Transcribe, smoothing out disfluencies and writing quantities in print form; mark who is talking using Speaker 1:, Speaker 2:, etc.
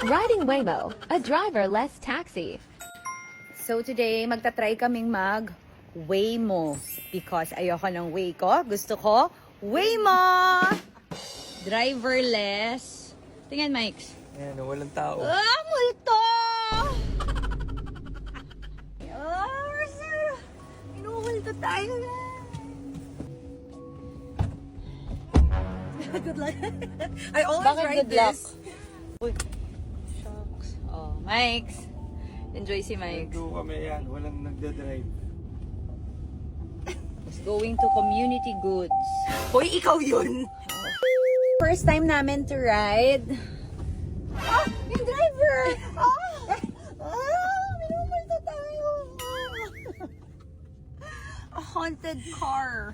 Speaker 1: Riding Waymo, a driverless taxi.
Speaker 2: So today, magta-try kaming mag-Waymo because ayoko ng way ko. Gusto ko, Waymo! Driverless. Tingnan, Mike.
Speaker 3: Ayan, walang tao.
Speaker 2: Ah, multo! Oh, sir! Inuwalto tayo na. Good luck. I always
Speaker 4: Bakit
Speaker 2: ride
Speaker 4: good luck?
Speaker 2: this. Uy, shucks. Oh, Mike. Enjoy si Mike.
Speaker 3: Nandun kami yan, walang nagdadrive.
Speaker 2: Is going to community goods.
Speaker 4: Hoy, ikaw yun!
Speaker 2: First time namin to ride. Ah! Yung driver! Ah! Ah! Minumulto tayo! A haunted car.